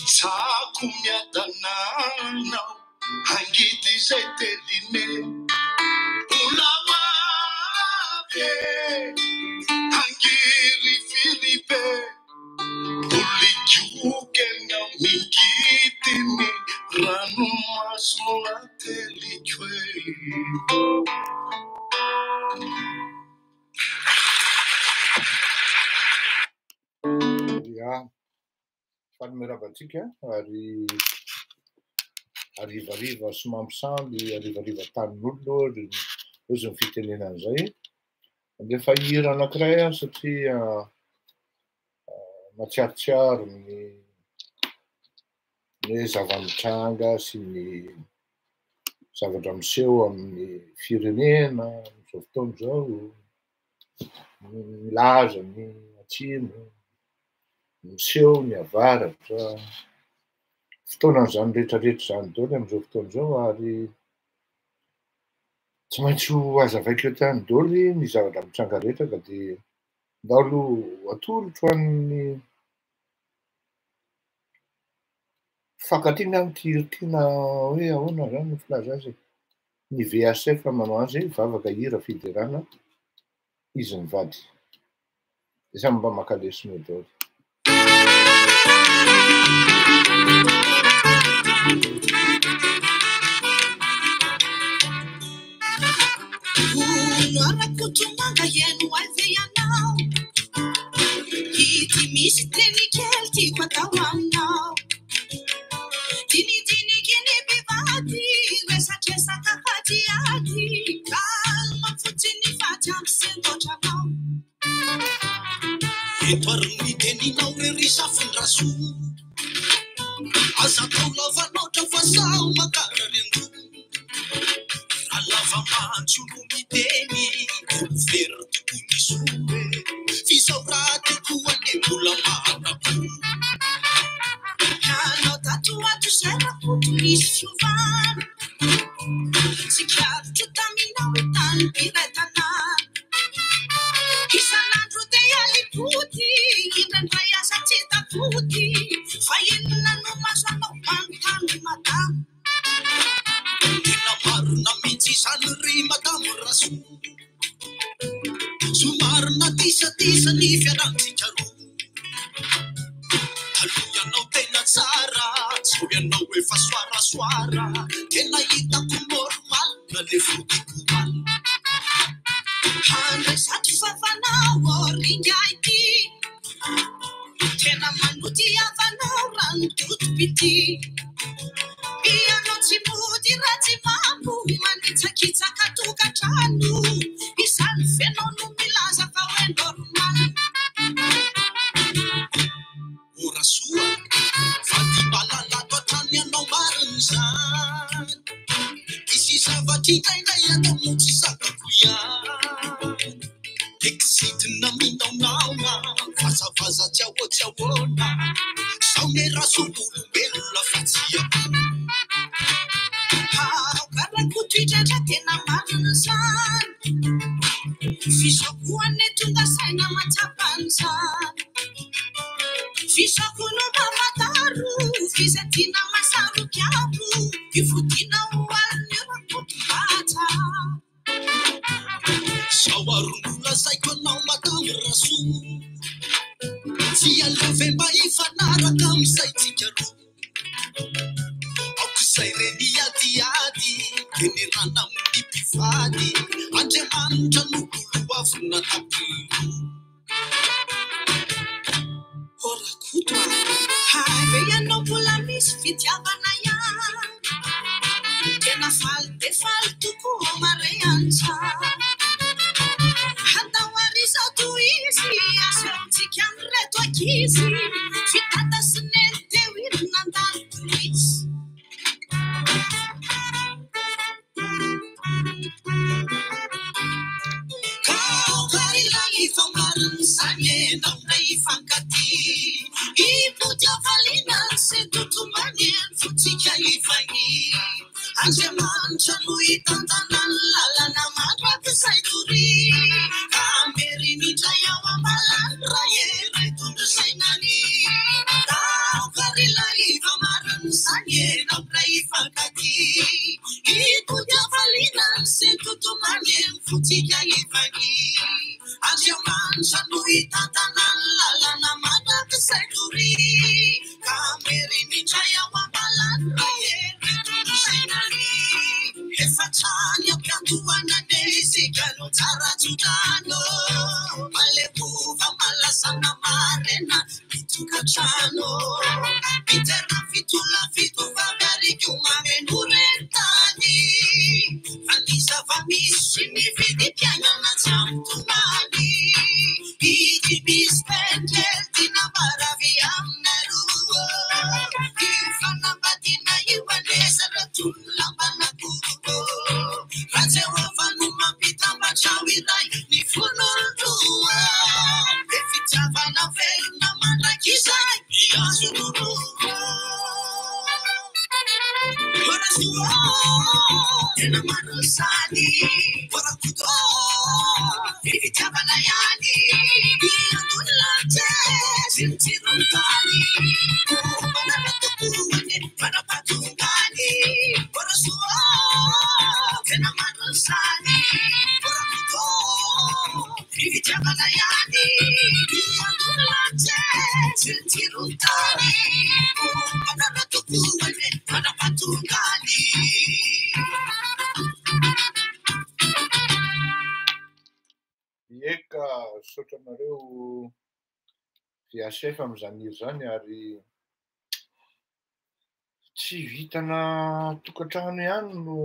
Tsako miadananao angidy izay teline olamabe angiry filipe olikiokenao mingitiny ranomaso atelikwe. Ya, fanimeravantsika ary arivariva somampisamby arivariva tanin'olona ozy ny fitenenan'izay andefa hira anankiray satria matsiarotsiaro ny zava-mitranga sy ny zavatra miseho amin'ny firenena amin'izao fotoana izao, milaza ny atsimo, miseho ny avaratra, fotoanan'izany rehetrarehetra zany daholo amin'izao fotoana izao ary tsy maintsy ho azavaiko eto ihany daholo ny zavatra mitranga rehetra ka dia ndalo atolotro amin'ny fankatiana amin'ity hira ity na hoe ahoana zany ny filaza azy ny VSF manao azy vavaka hira fiderana izy ny vady dia samy mba maka lesona eo daholo. Noarakotomanga iano avy ianao ity misy teny kely tiako atao aminao dinidiniky ny mpivady resatresaka fatiady kalma fotsiny faty amin'ny sendotranao epariny teninao rerysafondraso aza tao lavanaotra fasao makararendo alava mantsy no miteny very tokony soe fisaoraty koa ny mbola manako anao tatoato zay rakoto misy fiovana tsikarotro taminao tany piretanana isan'andro dia alipody indrandray aza tsy tafody fa inona no maso anao manontany madamo tena marina mihitsy izany ry madamo raso somarina tisatisa ny fiarantsika roa taloha ianao tena tsara sao ianao efa soarasoara tena hitako normal na le fodiko mal handresatro fafanao oringa ity tena manoty avanao ranodotopity ianao tsy mody ratsy mambo manitsakitsaka tokatrano izany fenao no milaza fa hoe normal ora soa fa ty malalato atrany ianao mariny zany isy zavatra indraindray atao no tsy sakako ihany exitina minaonaona vazavaza tsy ahoana sao ne rasobolombelona fa tsy ako karakotoidrandra tena marina zany fisakoane tonga saina matsapany zany fisakono mamataro fizatina masarokiabo ifodina hoaliny rakotombata sao arondola saiko anao matamo raso tsy alave mba ifanaraka am'izay tsika roa aok'izay reny adiady eny rana amin'ny mpivady andriamanitra nokolo avona tapolo orakoto have ianao mbola misy fitiavana ihany tena faly de faly tokoa mare antsany handahoarizao to izy aseontsika am'reto ankizy fitata sy neny teo iny nandalo polisy kaokarilany famariny zany enao na ifankaty ipodiavalina se totomany eny fotsika ifany andriamanitra no hitantanany lalana mandrakizay tory amerinindray ao ambalany ra eretondro sainany kaokarilany Ivamarın sanye nabrai fakati Ikuja valina sentutumanye futika ifaki Ajaman sanui tatanan lalana mada kesaituri Kameri nichaya wabalan raye senari Efatanya kantuana desi galo taratudano Malebu famala sana marena Tukachano Interna fitula fitu vagari Kiumame nurentani Vanisa vamishi Ni vidi piano na tamtumani Iji bispende Tina baravia mneruo Ifana badina Iwanesa Ratula banakuko Raze wafanu mapita Machawirai Ni funurua Efita na verna Manda kisai Yazuru Orasua Tena marusani Orakuto Efita balayani Biadulate Sintirutani Kubanatukuwane Panapatungani Orasua Tena marusani Orakuto Efita balayani Biadulate Sintirutani Kubanatukuwane Panapatungani Eka sotranareo fiasefa amin'izany zany ary tsy vitana tokantrano ihany no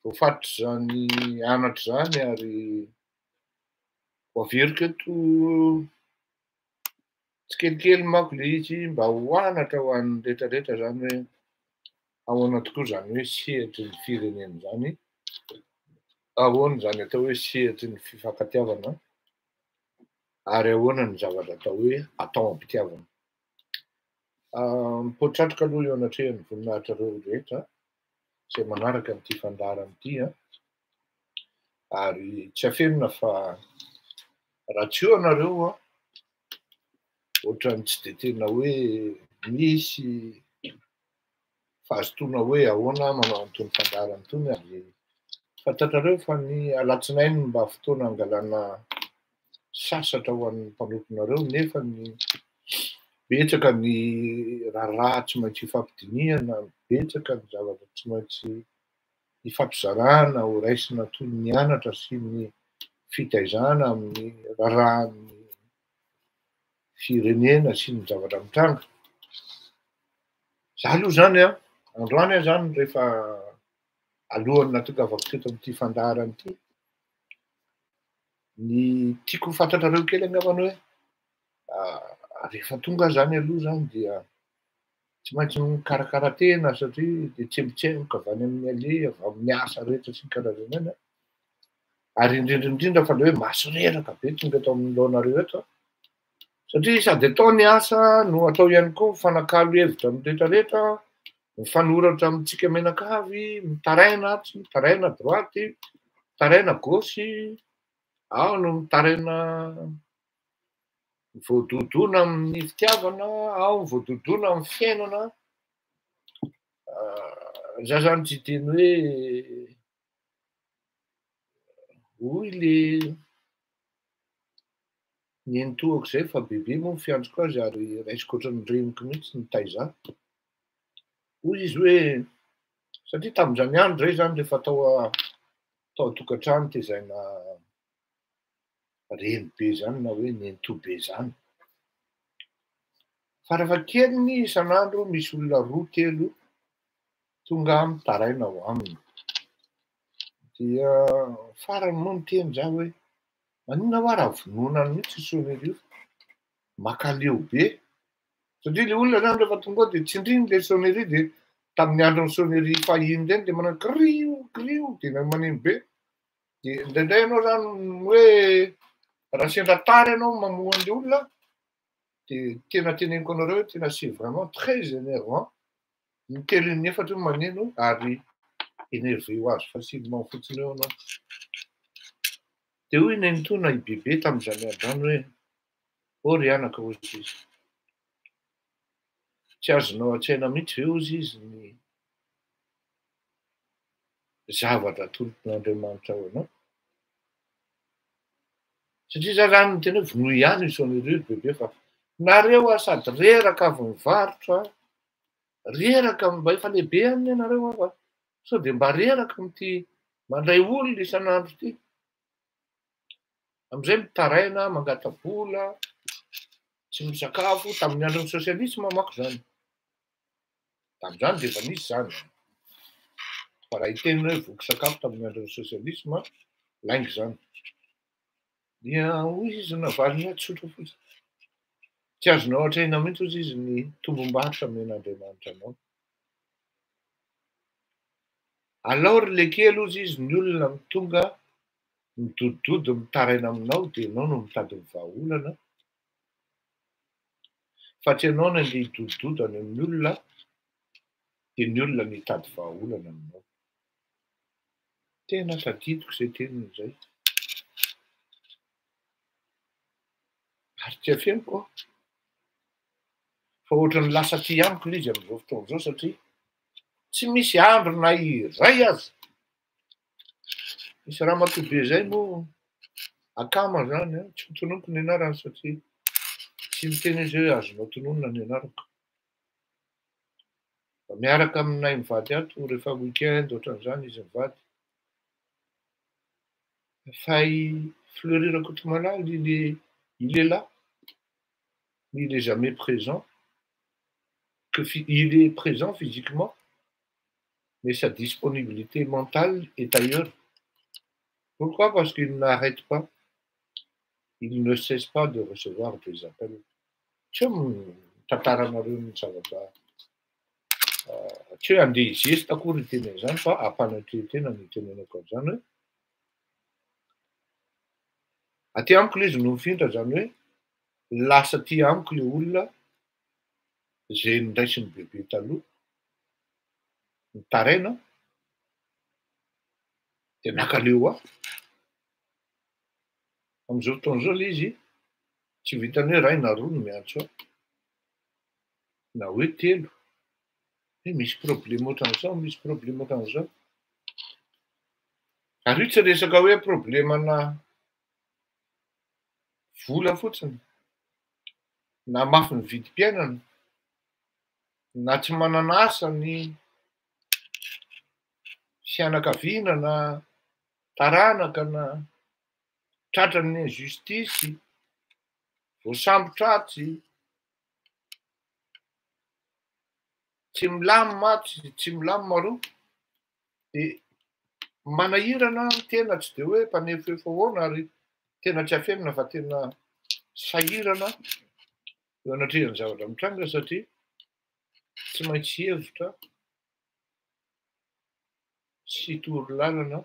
voafatry zany anatra zany ary voaverika eto tsikelikely manko le izy mba ho anatra ho an'ny rehetrarehetra zany hoe ahoana tokoa zany hoe sehatry ny firenena zany ahoana zany atao hoe sehatry ny fifankatiavana ary ahoana ny zavatra atao hoe atao ampitiavana. Mipoatratrika aloha eo anatrehan'ny voninahitra reo rehetra izay manaraka an'ity fandaharana ity ary tsy afenina fa raha tsy eo anareo ohatrany tsy de tena hoe misy fahazotoana hoe ahoana manao an'itony fandaharana itony ary fantatrareo fa ny alatsinainy mba fotoana angalana sasatra ho an'ny mpanomponareo nefa ny betsaka ny raharaha tsy maintsy hifampidinihana, betsaka ny zavatra tsy maintsy hifampizarana ho raisina toy ny anatra sy ny fitaizana amin'ny rarahan'ny firenena sy ny zavatra mitranga. Za aloha zany androany zany rehefa alohan'ny natongavako teto amin'ity fandaharana ity ny tiako fantatrareo kely angambany hoe rehefa tonga zany aloha zany dia tsy maintsy mikarakara tena satria de tsembotsemboka avy any amin'ny ale avy amin'ny asa rehetra sy ny karazany ary indrindra fa le hoe maso reraka be tonga eto amin'ny laonareo eto satria sady atao ny asa no atao ihany koa mifanakalo hevitra amin'ny rehetrarehetra mifanoratra amintsika menakavy mitaraina tsy mitaraina droity mitaraina gauche ao no mitaraina voadodona amin'ny fitiavana ao voadodona amin'ny fiainana za zany tsy teny hoe hoy le nenitoako zay fa bebe moa ny fiantsoko azy ary raisiko ohatran'ny reniko mihitsy ny taiza hoy izy hoe satria tamin'izany andro zay zany rehefa tao tokantrano tezaina reny be zany na hoe nenito be zany farafahakeliny isan'andro misy olona roa telo tonga mitaraina ao aminy dia farany moa ny teny za hoe maninona hoa raha vononany mihitsy sonerio makaleo be satria le olona zany rehefa tonga ao de tsindriny le sonerie de tamin'ny andron'ny sonerie fahiny reny de manao krio de maneno be de indraindray ianao zany hoe raha sendra tara ianao mamoa an'le olona de tena teneniko anareo hoe tena c'est vraiment très énervant ny telo inefatra io maneno ary énervé ho azy facilement fotsiny eo anao de hoy nenitona ibebe tamin'izany androany hoe ory anaka ozy izy tsy azonao an-tsaina mihitsy eo izy ny zavatra tolotr'Andriamanitra ao anao. Satria za zany ny tena hoe vonoy ihany isaon'ireo bebe fa nareo a sady reraka avy mivarotra, reraka mba efa lehibe any ianareo afa sao de mba reraka am'ty mandray olona isan'andro ty. Am'izay mitaraina, mangata-bola, tsy misakafo tamin'ny andron'ny sosialisma manko zany. Tamin'izany de efa nisy zany. Fa raha hiteny hoe voky sakafo tamin'ny andron'ny sosialisma, laingo zany. Dia hoy izy navalina tsotra fotsiny. Tsy azonao an-tsaina mihitsy hozy izy ny tombom-barotra amen'Andriamanitra anao. Alao ry le kely hozy izy ny olona tonga midodidody mitaraina aminao de ianao no mitady vahaolana. Fa tsy ianao no andeha hidododo any amin'ny olona, de ny olona no hitady vahaolana aminao. Tena tadidiko zay teniny zay. Ary tsy afeniko fa ohatrany lasa ty amiko izy amin'izao fotoana izao satria tsy misy andro na iray aza. Misy raha matobe zay moa akama zany a, tsy hotonoko ny anarany satria tsy miteny izy hoe azonao tononona ny anarako. Fa miaraka aminay mivady ato rehefa week-end ohatran'izany izy mivady. Fay fleurir côte malady il est là, mais il est jamais présent. Il est présent physiquement, mais sa disponibilité mentale est ailleurs. Pourquoi? Parce qu'il n'arrête pas. Il ne cesse pas de recevoir des appels. Tsy hoe tantaranareo ny zavatra tsy hoe andeha hizery akory teny zany fa ampanatrehatena ny tenenako an'izany hoe aty amiko le izy no mifindra zany hoe lasa ty amiko le olona zay nindraisiny bebe taloha nitaraina de nakaleo aho. Am'izao fotoan'izao le izy tsy vitany hoe ray na roa no miantso aho na hoe telo. Hoe misy problème ohatran'izao, misy problème ohatran'izao. Ary io tsy resaka hoe problemana vola fotsiny, na mafy ny vidim-piainana, na tsy manana asa ny fianakaviana na taranaka na tratran'ny injustisy, voasambotratsy, tsy milamy maty, tsy milamy maroa, de manahirana tena tsy de hoe mpanefefa ahoana ary tena tsy afenina fa tena sahirana eo anatrehan'ny zavatra mitranga satria tsy maintsy hevitra, sy toro lalana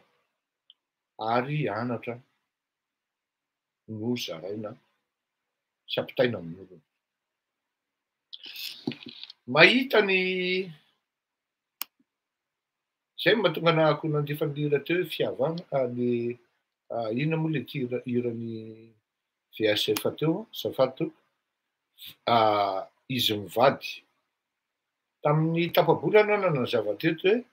ary anatra no zaraina sy ampitaina amin'ny olona. Mahita ny zay mahatonga anahako nandefa nilera teo hoe fihavana le inona moa le iran'ny VSF teo azafady teo izy mivady. Tamin'ny tapabolana nanazava teto hoe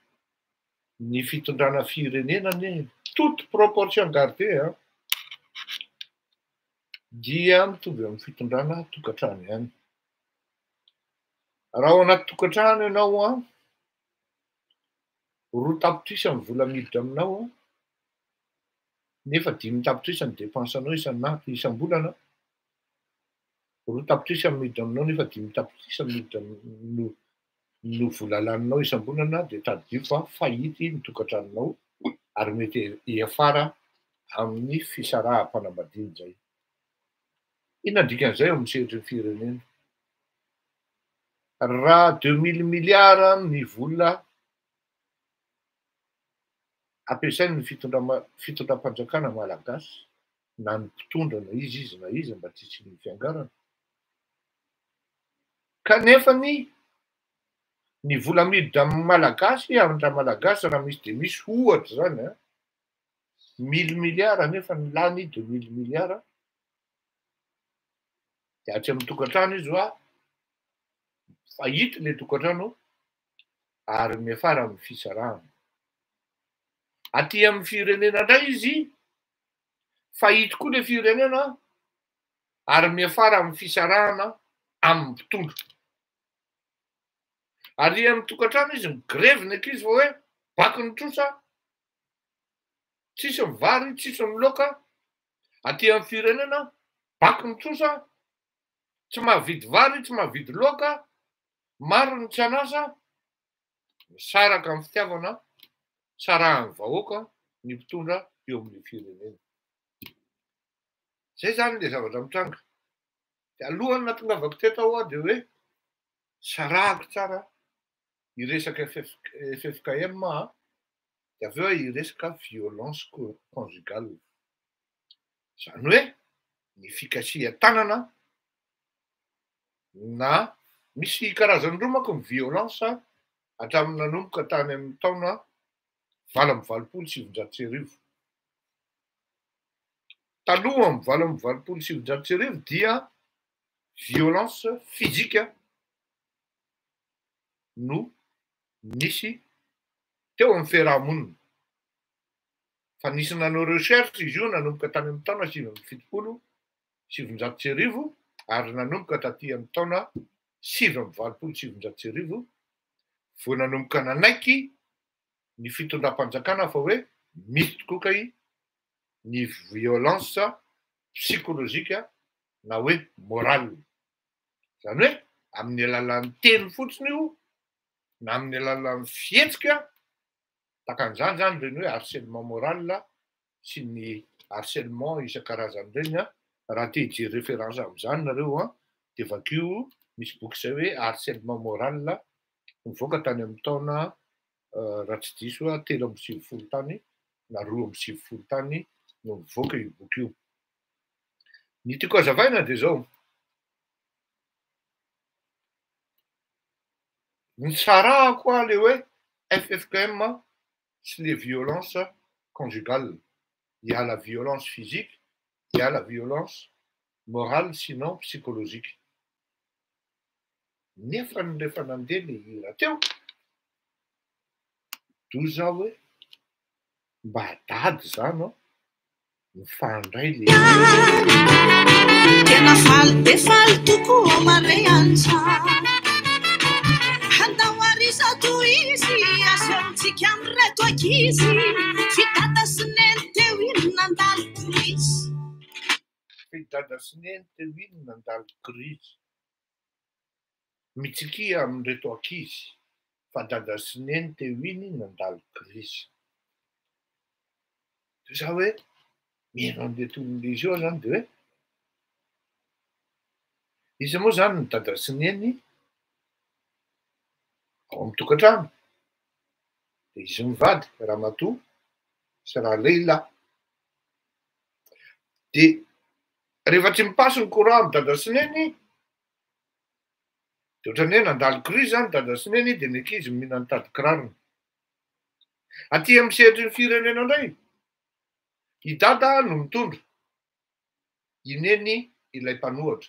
ny fitondrana firenena anie toute proportion gardée dia mitovy amin'ny fitondrana tokantrano ihany. Raha ao anaty tokantrano ianao roa tapitrisa ny vola miditra aminao nefa 5 tapitrisa ny dépensanao isam-bolana, roa tapitrisa miditra aminao nefa 5 tapitrisa miditra no vola laninao isam-bolana de tadidio fa fahity ny tokantranonao ary mety hiafara amin'ny fisaraha-panambadiany zay. Inona dikan'izay eo amin'ny sehatry ny firenena? Raha 2000 milliards ny vola ampiasainy ny fitondram-panjakana malagasy na ny mpitondra na izy na izy mba tsy ny fiangarana. Kanefa ny vola miditra amin'ny malagasy amin'ny malagasy raha misy de misy ohatra zany 1000 milliards nefa ny lany 2000 milliards de atsy amin'ny tokantrano izy fahity le tokantrano ary miafara amin'ny fisarahana. Aty amin'ny firenena indray izy fahity koa le firenena ary miafara amin'ny fisarahana amin'ny mpitondra. Ary amin'ny tokantrano izy migrevina ankizy fa hoe baky ny trosa, tsisy mivary, tsisy miloka. Aty amin'ny firenena baky ny trosa, tsy mahavidy vary, tsy mahavidy loka, maro ny tsy anasa, misaraka amin'ny fitiavana sarahan'ny vahoaka ny mpitondra eo amin'ny firenena. Zay zany le zavatra mitranga. De alohany natongavako teto aho de hoe sarahako tsara iresaka FFKM de aveo iresaka violence conjugale. Zany hoe ny fikasia tanana na misy karazany roa manko ny violence hatramin'ny nanomboka tany amin'ny taona 1970. Taloha amin'ny 1970 dia violence physique no nisy teo amin'ny fiarahamonina. Fa nisy nanao recherche izy io nanomboka tany amin'ny taona 1970 ary nanomboka taty amin'ny taona 1970 vao nanomboka nanaiky ny fitondram-panjakana fa hoe misy tokoa ny violence psychologique na hoe morale. Zany hoe amin'ny alalan'ny teny fotsiny io na amin'ny alalan'ny fihetsika takan'izany zany reny hoe harcèlement moral sy ny harcèlement isan-karazany reny raha te hijery référence amin'izany nareo de vakio misy boky izay hoe harcèlement moral nivoaka tany amin'ny taona raha tsy diso 3 tany na 2 tany no nivoaka io boky io. Ny tiako hazavaina de zao. Nitsarahako le hoe FFKM sy les violences conjugales. Il y a la violence physique, il y a la violence morale, sinon psychologique. Nefa rehefa nandeha le hira teo, toy zao hoe mba dady zany mifandray le tena faly be faly tokoa mare antsara handao arisa toy izy asehontsika amireto ankizy fidada sy neny teo iny nandalo krizy. Fidada sy neny teo iny nandalo krizy. Mitsikia amin'reto ankizy fa dada sy neny teo iny nandalo krizy. Toy zao hoe mihaino an'le tonon'le izy eo zany de hoe izy moa zany ny dada sy neny ao amin'ny tokantrano de izy mivady ramatoa sy rahalehilahy. De rehefa tsy mipasy ny courant amin'ny dada sy neny de ohatrany hoe nandalo krizy zany dada sy neny de ny ankizy mihinana tady kirarony. Aty amin'ny sehatry ny firenena indray i dada no mitondra, i neny ilay mpanohatra.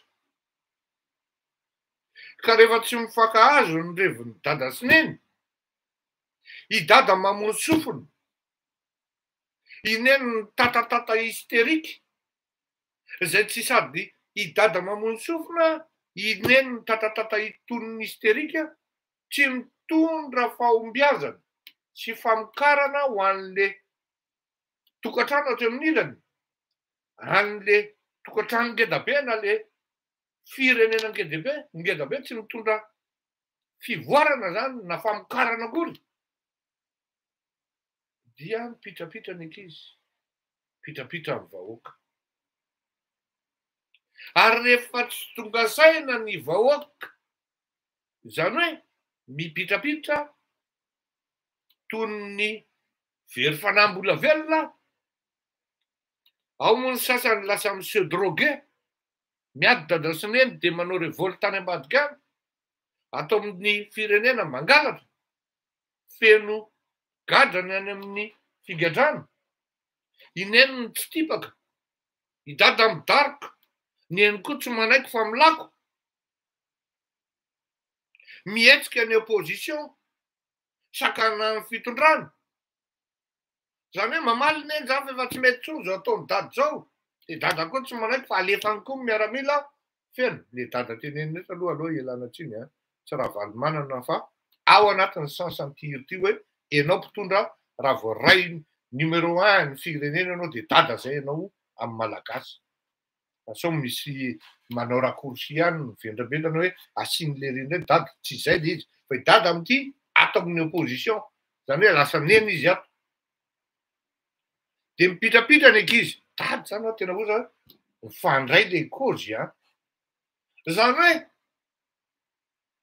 Ka rehefa tsy mifankahazo ny revon'ny dada sy neny, i dada mamono sofiny, i neny tatatata hysteriky, zay tsy sady i dada mamono sofina, i neny tatatata hitoniny hysterika, tsy mitondra fahombiazana sy famokarana ho an'le tokantrano hatry amin'ny ilany, an'le tokantrano ngedabe na le firenena ngedabe tsy mitondra fivoarana zany na famokarana akory dia mipitrapitra ny ankizy, mipitrapitra amin'ny vahoaka. Ary rehefa tsy tonga saina ny vahoaka, zany hoe mipitrapitra toy ny very fanambola velona, ao moa ny sasany lasa monsieur drogué, miady dada sy neny de manao revoly tany ambadika any, atao amin'ny firenena mangalatra, feno gadrany any amin'ny figadrana, i neny tsy tipaka, i dada midaroka, ny eny koa tsy manaiky fa milako. mihetsika ny opposition sakana ny fitondrana. Zany hoe mamaly neny zany efa tsy mety tso zao ataony dady zao. De dada koa tsy manaiky fa alefany koa miaramila feno. Le dada tenenina eto aloha ialana tsiny a. Tsy raha valy manana fa ao anatin'ny sansam-piry ty hoe enao mpitondra raha vao ray numéro 1 ny firenena anao de dada zay ianao amin'ny malagasy. Sao misy manao rakorsy ihany ny vendrabelana hoe asian'le reny dada tsy zay le izy. Fa dada amin'ity ato amin'ny opposition. Zany hoe lasa neny izy ato. De mipitrapitra ny ankizy. Dady zany tena oza mifandray le kozy a. Zany hoe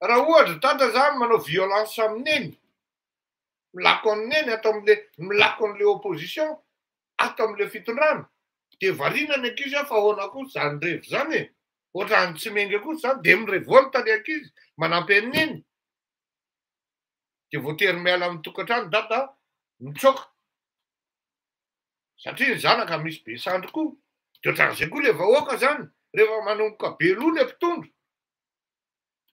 raha ohatra dada zany manao violence amin'eny, milako amin'eny ato amin'le milako an'le opposition ato amin'le fitondrana. De variana ny ankizy fa ahoana kosa zany revo zany e. Ohatrany tsy mengy kosa zany de mirevolta le ankizy manampy amin'eny. De voatery miala amin'ny tokantrano dada mitsoka. Satria ny zanaka misy be sandry koa. De ohatran'izay koa le vahoaka zany rehefa manomboka be loha le mpitondra.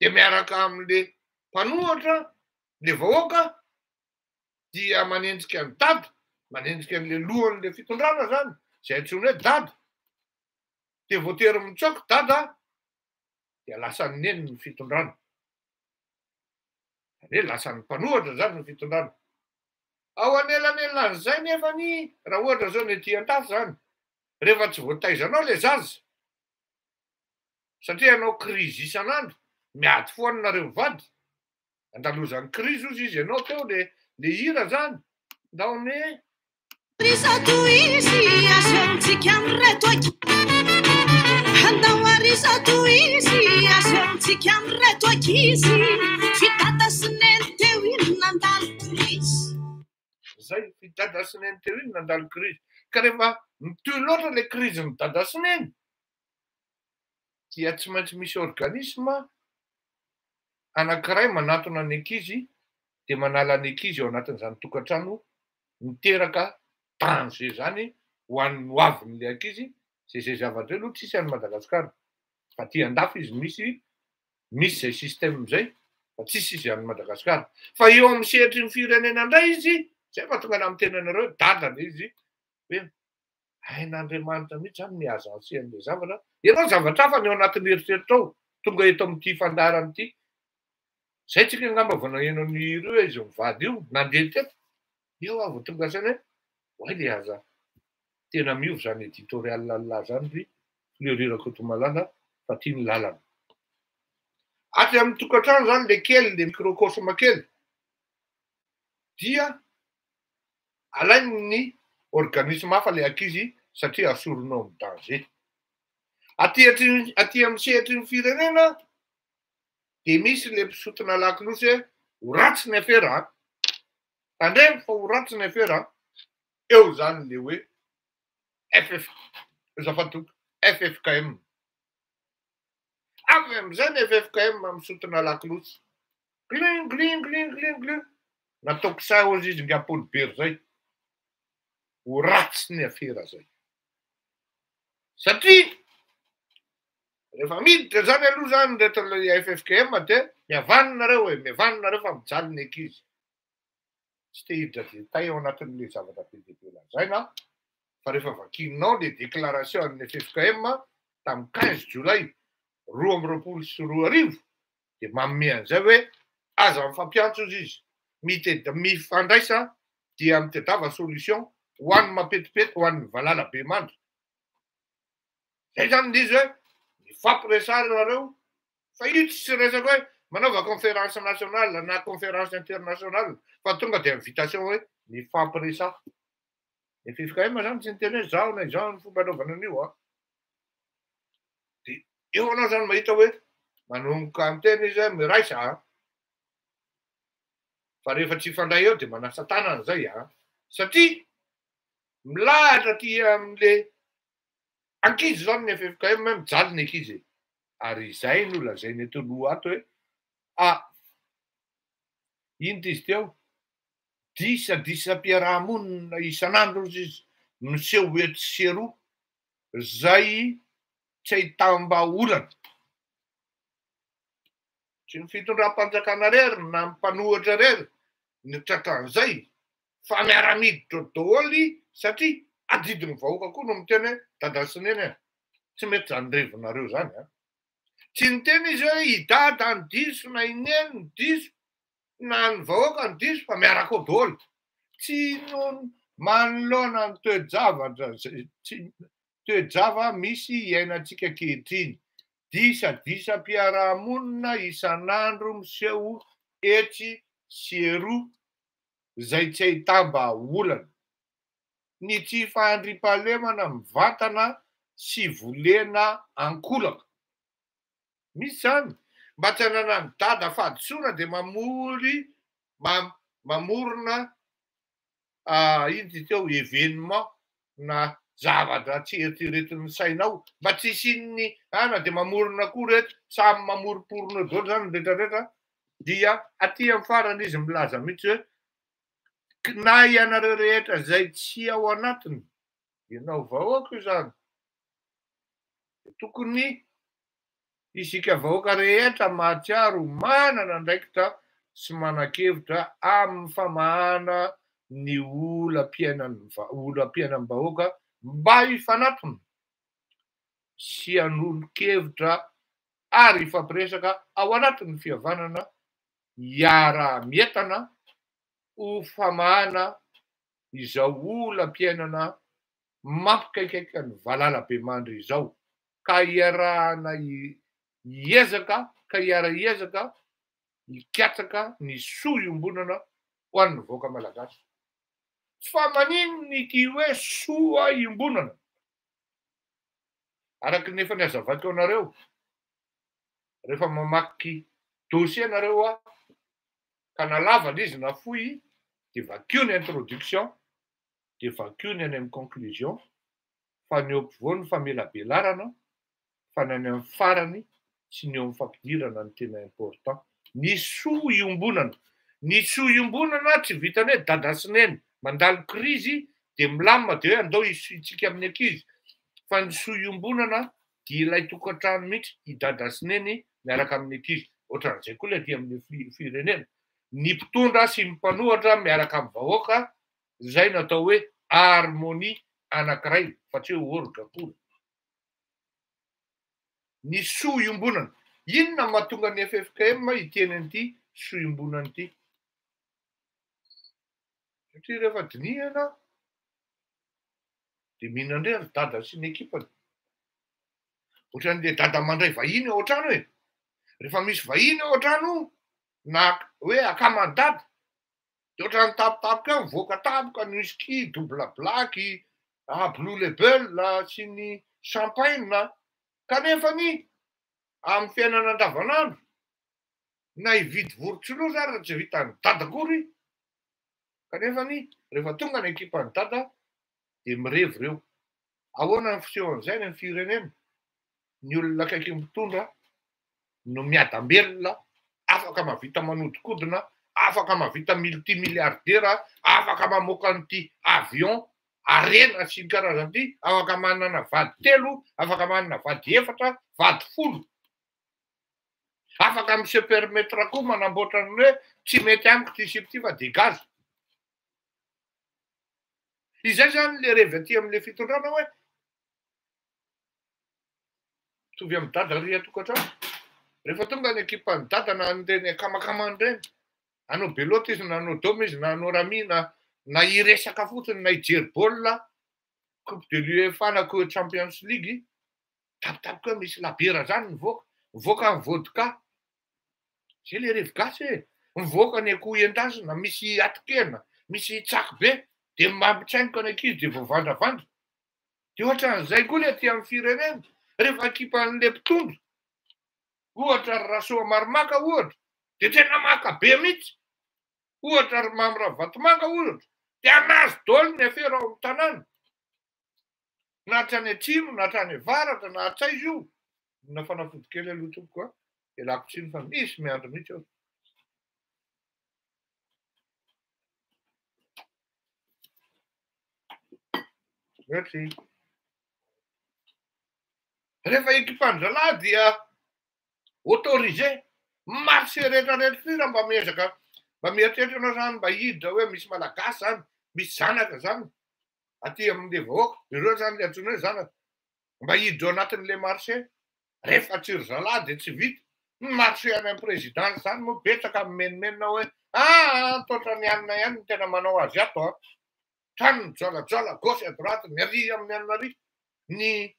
De miaraka amin'le mpanohatra le vahoaka dia manenjika ny dada, manenjika an'le lohan'le fitondrana zany. Zay antsoina hoe dada. De voatery mitsoka dada dia lasa neny ny fitondrana. Hoe lasa ny mpanohatra zany ny fitondrana. Ao anelan'elan'izay nefany raha ohatra zao ny ety an-tafy zany. Rehefa tsy voataizanao le zaza. Satria anao krizy isan'andro. Miady foana nareo vady. Andalozany krizy ozy izy ianao teo le hira zany. Ndaone Risato izy asehontsika am'reto aky. Andao arisato izy asehontsika am'reto ankizy. Fidada sy neny teo iny nandalo krizy. Zay fidada sy neny teo iny nandalo krizy. Ka rehefa mitohy loatra le krizy ny dada sy neny. Dia tsy maintsy misy organisme anankiray manatona ny ankizy de manala ny ankizy ao anatin'izany tokantrano miteraka danger zany ho an'ny hoavin'le ankizy. Zay zavatra aloha tsisy any Madagasikara. Fa ty andafy izy misy zay système zay fa tsisy izy any Madagasikara. Fa eo amin'ny sehatry ny firenena indray izy, zay fa tonga amin'ny tenanareo dada le izy hoe ain'Andriamanitra mihitsy zany mihaza an'le zavatra. Ianao zavatra hafa ny ao anatin'ny eritreritro ao tonga eto amin'ity fandarana ity. Zay tsika angamba vao nahenao ny hira io izy mivady io nandeha teto. Eo avy tonga saina hoe le aza tena miova zany éditorial lalà zany ry fleurira Kotomalala fa tia ny lalana. Aty amin'ny tokantrano zany le kely le microcosme kely. Dia alainy ny organisme hafa le ankizy satria asoronao amin'ny danger. Aty amin'ny sehatry ny firenena de misy le mpisotona lakolosy ho ratsy ny afera. Tandremo fa ho ratsy ny afera. Eo zany le hoe FFKM. Avy amin'izay ny FFKM misotona lakolosy. Gling gling gling gling gling. Nataoko sa ozy izy nga Paul-Bery zay. Ho ratsy ny afera zay. Satria rehefa miditra zany aloha zany reto le FFKM de mihavanonareo mihavanonareo fa mijaly ny ankizy. Tsy te hiditra detay ao anatin'le zavatra be dia be lazaina. Fa rehefa vakininao le déclaration ny FFKM tamin'ny 15 Jolay 2022 de manome an'izay hoe aza mifampiantso izy mifandraisa dia mitadiava solution ho an'ny mapetipety ho an'ny valala be mandry. Zay zany izy hoe mifampiresary nareo fa io tsy resaka hoe manaova conférence nationale na conférence internationale fa tonga de invitation hoe mifampiresary. Ny FFKM zany tsy niteny hoe zao na izao ny fomba anaovana an'io a. De eo anao zany mahita hoe manomboka amiteny izy hoe miraisa a. Fa rehefa tsy fandray eo de manasa tanana zay a. Satria milahatra aty amin'le ankizy zany ny FFKM mijaly ny ankizy. Ary izay no lazainy eto aloha ato hoe ino izy teo? Disadisa-piarahamonina isan'andro izy miseho eto sy eroa zay tsy ahitam-baolana. tsy ny fitondram-panjakana rery na mpanohatra rery ny tratran'izay fa miara-miditra daholo satria adidiny vahoaka koa no miteny hoe dada Sineny tsy mety zany revinareo zany a. Tsy niteny izy hoe idada ny diso na ineny ny diso na ny vahoaka ny diso fa miaraka ao daholo. Tsy no manoloana ny toe-javatra toe-java misy iainantsika ankehitriny. Disadisa-piarahamonina isan'andro miseho etsy sy eroa zay tsy ahitamba olana. Ny tsy fahandriam-pahalemana mivantana sy volena ankolaka. Misy zany mba tsy hanana ny dada fahadisoana dia mamorona iny teo événement na zavatra tsy eritreretin'ny sainao mba tsy isin'ny ana dia mamorona koa reto samy mamoriporona daholo zany rehetrarehetra dia aty amin'ny farany izy milaza mihitsy hoe na ianareo rehetra zay tsy ao anatiny ianao vahoaka io zany tokony isika vahoaka rehetra mahatsiaro manana andraikitra sy manan-kevitra amin'ny famahana ny olam-piainan'ny vahoaka mba hifanatona sy hanolo-kevitra ary ifampiresaka ao anatin'ny fihavanana hiara-mientana ho famahana izao olam-piainana mampikaikaika ny valala-be mandry izao ka hiarahana hiezaka ka hiara-hiezaka hikatsaka ny soa iombonana ho an'ny vahoaka malagasy. Fa maninona ity hoe soa iombonana? Araka ny efa niazavako anareo rehefa mamaky dosie anareo ka nalavana izy na fohy dia vakio ny introduction dia vakio ny any amin'ny conclusion fa ny eo ampovoany famelabelarana fa ny any amin'ny farany sy ny eo amin'ny fampidirana ny tena important. Ny soa iombonana. Ny soa iombonana tsy vitany hoe dada Sineny mandalo krizy dia milamina dia hoe andao hisoitsika amin'ny ankizy. Fa ny soa iombonana dia ilay tokantrano mihitsy i dada Sineny miaraka amin'ny ankizy. Ohatran'izay koa ilay aty amin'ny firenena. Ny mpitondra sy ny mpanohatra miaraka amin'ny vahoaka izay natao hoe harmonie anankiray fa tsy hoe orga koa. Ny soa iombonana. Inona mahatonga ny FFKM hiteny an'ity soa iombonana ity? Satria rehefa dinihana dia mihinan-drery dada sy ny ekipany. Ohatran'ilay dada mandray vahiny ao an-trano hoe rehefa misy vahiny ao an-trano na hoe akaman-dada dia ohatran'ny tampotampoka mivoaka tampoka ny whisky, double black, blue label sy ny champagne kanefa ny amin'ny fiainana andavanandro na hividy vorontsiloza ary tsy vitan'ny dada akory kanefa ny rehefa tonga ny ekipan'ny dada dia mirevy ireo. Ahoana ny fisehon'izay ny firenena? Ny olona akaiky mitondra no miadam-belona, afaka mahavita manodikodina, afaka mahavita multimilliardaire, afaka mamoaka an'ity avion arena sy ny karazan'ity, afaka manana vady 3, afaka manana vady 4, vady 10. Afaka mise permettra koa manamboatra ny hoe tsy mety amiko ty sipity fa degazy. Izay zany le revy aty amin'le fitondrana hoe mitovy amin'ny dada ry atokantrano. Rehefa tonga ny ekipan'ny dada na an'ireny akamakama ireny, anao beloty izy na anao dôma izy na anao rami na hiresaka fotsiny na hijery baolina coupe de l'UEFA na ko Champions League, tapitapika hoe misy labera zany mivoaka ny vodka. Zay le revy gasy e. Mivoaka ny akoho endasina, misy atokena, misy tsaky be, dia mampitsaingoka ny ankizy dia voavandravandra. Dia ohatran'izay koa le aty amin'ny firenena rehefa ekipan'le mpitondra. Ohatra ry Rasoa Marimanga ohatra, dia tena maka be mihitsy. Ohatra ry Mamira Vatomanga ohatra, dia anazy daholo ny afera ao amin'ny tanàna. Na hatrany atsimo, na hatrany avaratra, na hatsaiza io. Na fanafody kely aloha tompoko ialako tsiny fa misy miandry mihitsy aho. Merci. Rehefa ekipan-dralahy dia autorisé Marsy rehetrarehetra ty raha mba miezaka mba mieritreritra anao zany mba hiditra hoe misy malagasy zany, misy zanaka zany aty amin'le vahoaka, ireo zany le antsoina hoe zanaka, mba hiditra ao anatin'le marsy. Rehefa tsy ry zalahy de tsy vita. Ny marsy any amin'ny présidence zany moa betsaka mimenomenona hoe totra ny anina ihany ny tena manao azy ato a. Trano mijolajola gauche à droite miarỳ amin'ny anina ary. Ny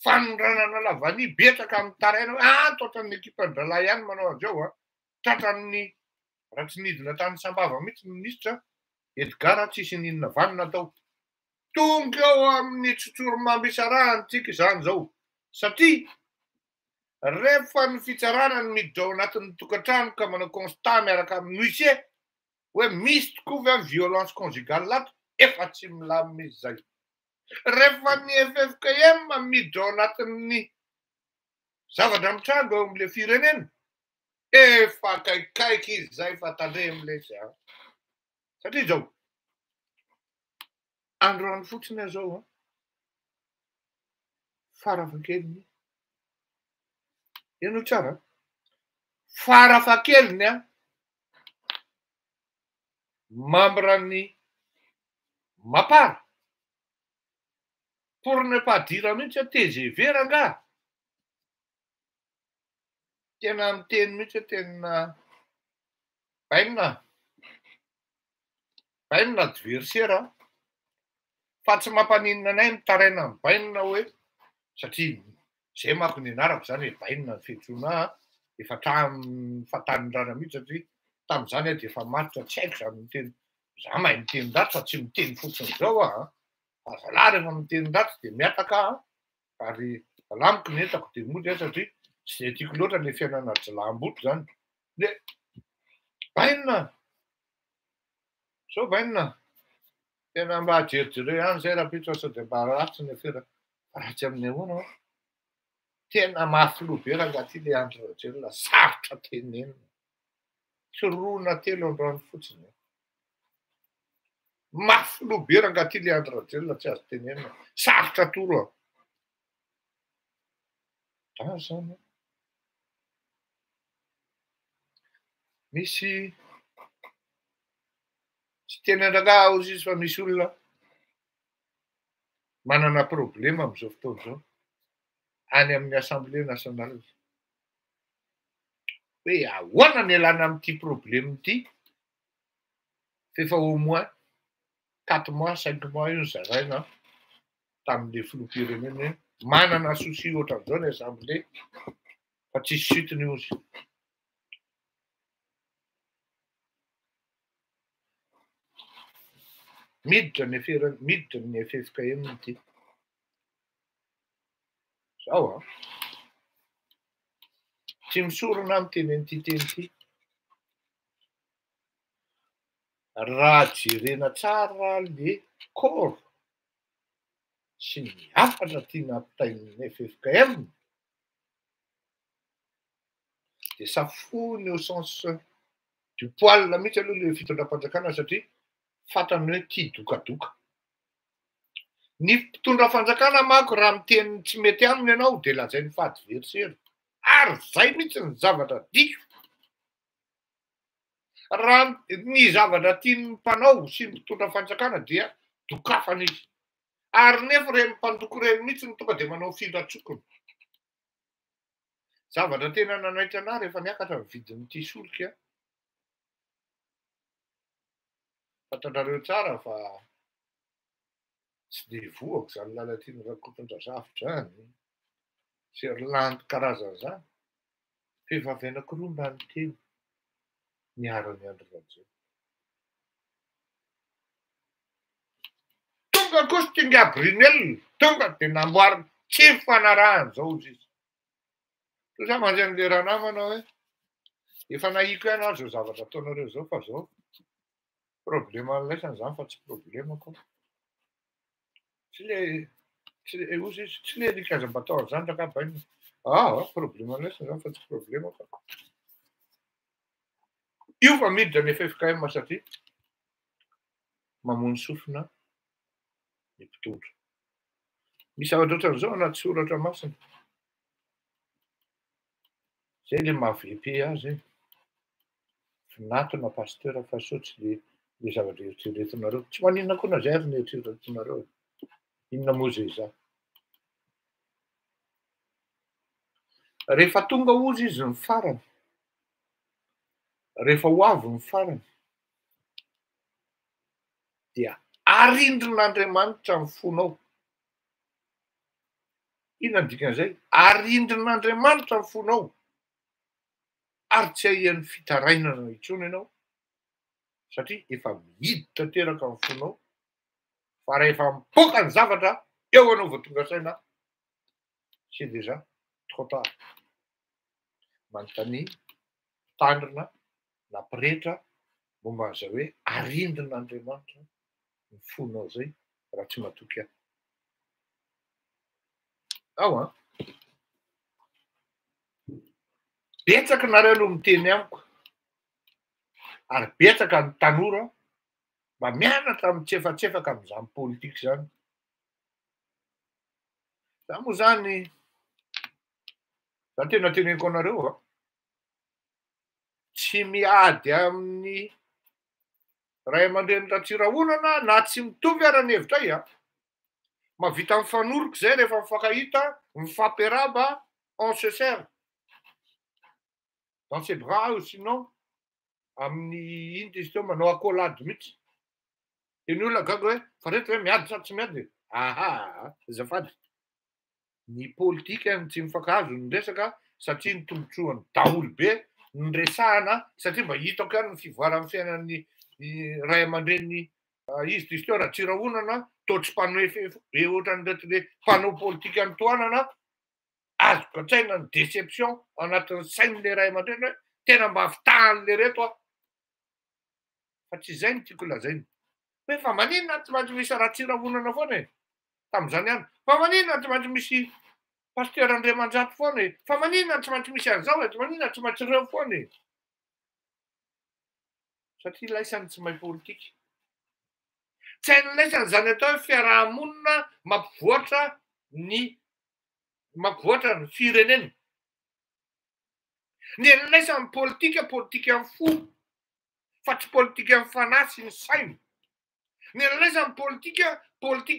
fanondranana lavany betsaka amin'ny taraina totra ny ekipan-dralahy ihany manao azy ao a. Tratran'ny raha tsy nidina tany Sambava mihitsy ny minisitra Edgar tsisy ninona vanina tao. Tonga eo amin'ny tsotsorimamby isarahanytsika izany zao. Satria rehefa ny fitsarana ny miditra ao anatin'ny tokantrano ka manao constat miaraka amin'ny huissier hoe misy tokoa ve amin'ny violence conjugale lato, efa tsy milamina izy zay. Rehefa ny FFKM miditra ao anatin'ny zavatra mitranga eo amin'le firenena, efa kaikaiky izy zay fa tandremile izy. Satria zao androany fotsiny zao farafahakeliny. Eno tsara. Farafahakeliny mambrany mapara. Pour ne pas dire mihitsy TGV rangaha. Tena miteny mihitsy tena bainina adversaire fa tsy mampaninona anay mitaraina amin'ny bainina hoe satria zay manko ny anarako zany hoe bainina ny fiantsoana efa fatanin-drana mihitsy satria tamin'izany dia efa matotra tsy haiko zany miteny. Za mahay miteny ndaty fa tsy miteny fotsiny zao fa zalahy rehefa miteny ndaty dia miataka ary alamiko ny entako dia mody satria tsy dia tiako loatra le fiainana jalaham-boto zany. Le bainina so bainina tena mba ajerijereo ihany zay raha pitra sao dia mba ratsy ny afera ratsy amin'ny ahoana tena mafiloha be raha ngaty le Andry Rajoelina sarotra tenenina. Tsoroana telo androany fotsiny. Mafiloha be raha ngaty le Andry Rajoelina tsy azo tenenina. Sarotra toro zany. Misy tsy tena rangaha ozy izy fa misy olona manana problema amin'izao fotoana izao any amin'ny Assemblée nationale. Hoe ahoana ny ialana amin'ity problème ity? Fefa au moins 4 mois 5 mois io zaraina tamin'le filoham-pirenena hoe manana souci ohatran'izao ny Assemblée fa tsisy sitony ozy. Miditra ny FFKM ity. Zao tsy misorona amin'ny teny an'ity teny ity. Raha jerena tsara le corps sy ny hafatra tiana ampitain'ny FFKM dia safony au sens du poil mihitsy aloha le fitondram-panjakana satria fantany hoe tia dokadoka. Ny mpitondra fanjakana manko raha miteny tsy mety aminy ianao dia lazainy fa adversaire. Ary zay mihitsy ny zavatra diso. Raha ny zavatra tiany mpanao sy mpitondra fanjakana dia dokafana izy. Ary nefa reny mpandoko reny mihitsy ny tonga dia manao filatsokony. Zavatra tena nanaitra ana rehefa niakatra ny vidin'ity solika. Fantanareo tsara fa tsy dia voako zany lalatiany Rakotondrazafitra zany. Zerlandy karazana zany. Vehivavy anankiroa mbany teny niara-ny Andry Rajoelina. Tonga kosa ty Gabriel tonga dia namboary tsy fanarahany zao izy. Tosa manjany le ranamana hoe efa nahiko ihany zao zavatra ataonareo zao fa zao problema laisana zany fa tsy problema koa. Tsy le likazam-batao zany raka bainina. Problema laisana zany fa tsy problema koa. Io fa miditra ny FFKM satria mamono sofina ny mpitondra. Misy zavatra ohatran'izao anaty soratra masina. Zay le maha VP azy. finatona pasteur fa sotsy le zavatra eritreretinareo. Tsy maninona koa na zay ary ny eritreretinareo. Inona moa zay za. Rehefa tonga ozy izy ny farany, rehefa ho avy ny farany, dia arindrin'Andriamanitra ny fonao. Inona ny dikan'izay? Arindrin'Andriamanitra ny fonao. Ary tsy ahian'ny fitarainana intsony ianao. Satria efa miditra teraka ny fonao. Fa rehefa mipoaka ny zavatra, eo anao vao tonga saina. C'est déjà trop tard. Manontany mpitandrina na pretra momba an'izay hoe arindrin'Andriamanitra ny fonao zay raha tsy matoky ahy. Ao an. Betsaka nareo no miteny amiko. Ary betsaka ny tanora mba mianatra mitsefatsefaka amin'izany politika izany. Za moa zany, za tena teneniko anareo a, tsy miady amin'ny ray aman-dreny Ratsirahonana na tsy mitovy ara ny hevitray a. Mahavita mifanoriko zay rehefa mifankahita, mifampiaraba, on se sert. Dans ses bras ou sinon amin'ny ino izy teo manao accolade mihitsy. Dia ny olona gaga hoe fa reto hoe miady sa tsy miady. Aha, azafady. Ny politika no tsy mifankahazo ny resaka satria ny tombontsoan'ny daholo be ny resahana satria mba hitako ihany ny fivoaran'ny fiainan'ny ray aman-dreny izy teo Ratsirahonana toa tsy mpanao be ohatran'ireto le mpanao politika antoanana. Azoko an-tsaina ny déception anatin'ny sain'le ray aman-dreny hoe tena mba hafitahan'le reto a. Fa tsy izay no tiako lazaina. Hoe fa maninona tsy maintsy misy Ratsirahonana foana e? Tamin'izany ihany. Fa maninona tsy maintsy misy pasteur Andriamanjato foana e? Fa maninona tsy maintsy misy an'izao e? Maninona tsy maintsy ireo foana e? Satria laisany tsy mahay politika. Tsy hainy laisany zany atao hoe fiarahamonina mampivoatra ny firenena. Ny laisany politika amin'ny fo, fa tsy politika amin'ny fanahy sy ny saina. Ny laisany politika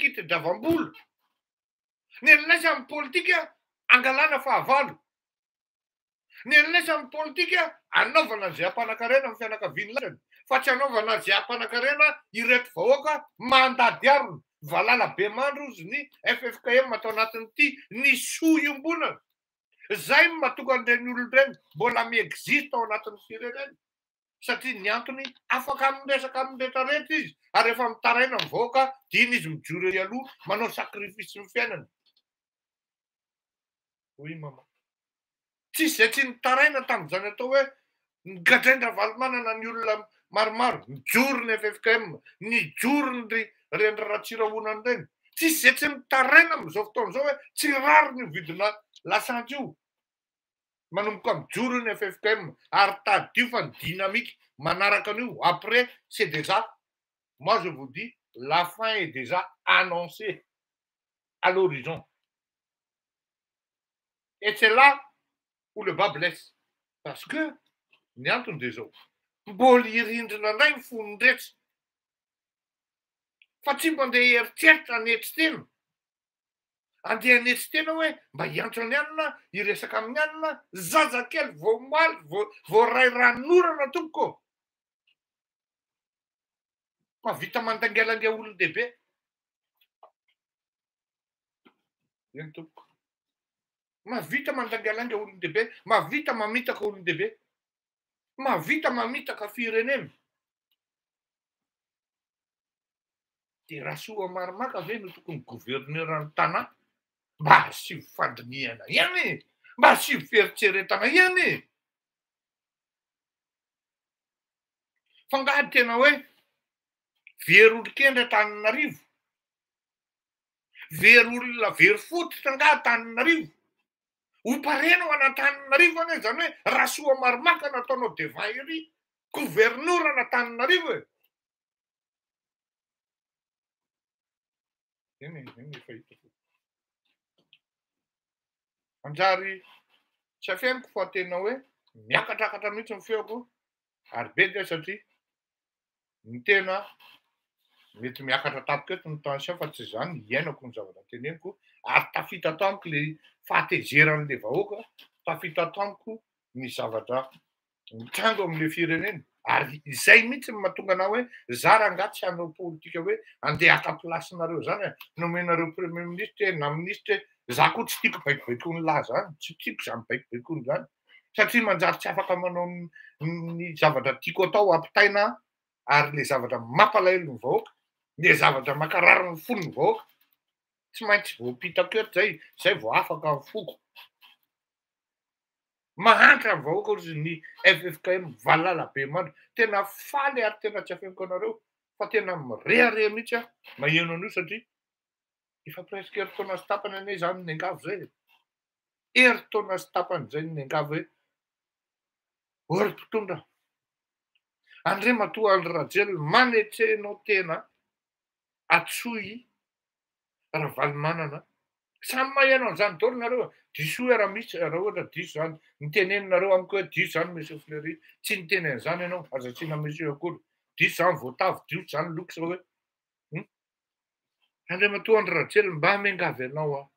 itadiavam-bola. Ny laisany politika angalana fahavalo. Ny laisany politika anaovana izay hampan-karena amin'ny fianakaviany laisany. Fa tsy anaovana izay hampan-karena ireto vahoaka mandady arona. Valala be mandro izy ny FFKM atao anatin'ity ny soa-iombonana. Zay no mahatonga an'ireny olon-dreny mbola miexiste ao anatin'ny firenena. Satria ny antony afaka miresaka amin'ny rehetrarehetra izy. Ary rehefa mitaraina ny vahoaka, dia izy mijoro eo aloha manao sakrifisy ny fiainana. Oui mama. Tsisy izay tsy nitaraina tamin'izany atao hoe nigadraindra valomanana ny olona maromaro, nijoro ny FFKM, nijoro ny reny Ratsirahonana ireny. Tsisy izay tsy nitaraina amin'izao fotoan'izao hoe tsy rary ny vidina lasantsy io. Manomboka mijoro ny FFKM ary tadio fa ny dynamique manaraka an'io. Après, c'est déjà, moi je vous dis, la fin est déjà annoncée à l'horizon. Et c'est là où le bas blesse. Parce que, ny antony dia zao, mbola hirindrina indray ny fonony rehetra. Fa tsy mandeha heritreritra netsy tena. Andeha netsy tena hoe mba hiantso any anina, hiresaka amin'ny anina, zazakely vao maly, vao ray ranorana tompoko. Mahavita mandangelanga olon-dehibe. Eny tompoko. Mahavita mandangelanga olon-dehibe, mahavita mamitaka olon-dehibe, mahavita mamitaka firenena. Dia raha soa marimaka ve no tokony governeurany tanàna? Mba asio fandiniana ihany, mba asio fieritseretana ihany. Fa ngahy tena hoe very olon-kendry Antananarivo, very olona very fototra ngahy Antananarivo, ho parena ao an'Antananarivo ane zany hoe raha soa marimaka nataonao devant ery governeurana Antananarivo e. Eny efa hita fo. Anjary tsy afiainiko fa tena hoe miakatrakatra mihitsy ny feoko Ary be dia satria ny tena mety miakatra tampoka eto ny tension fa tsy izany iainako ny zavatra teneniko ary tafita tamiko le fahatezeran'le vahoaka, tafita tamiko ny zavatra mitrango amin'le firenena. Ary izay mihitsy ny mahatonga anao hoe za rangahy tsy hanao politika hoe andeha haka plasinareo zany nomenareo premier ministre na ministre za koa tsy tiako baikobaikoiny lahy zany, tsy tiako zany baikobaikoiny zany satria manjary tsy afaka manao ny zavatra tiako atao ampitaina ary le zavatra mampalahelo ny vahoaka, le zavatra mankarary ny fon'ny vahoaka tsy maintsy voapitako eto zay vao afaka ny foko. Mahantra ny vahoaka ozy ny FFKM valalabe mandro tena faly ary tena tsy afeniko anareo fa tena mirehareha mihitsy a maheno an'io satria efa presque eritaona sy tapany anie zany ny angavo zay, eritaona sy tapany zay ny angavo hoe ory mpitondra Andriamatoa Andry manetsenao tena atsoy Ravalomanana samy maheno an'izany daholo nareo diso raha misy raha ohatra diso zany niteneninareo amiko hoe diso zany monsieur Fleury tsy niteny an'izany ianao azatsiana monsieur akory diso zany voatavo diso zany loko sao hoe Andriamatoa Andry Rajoelina mba miangavy ianao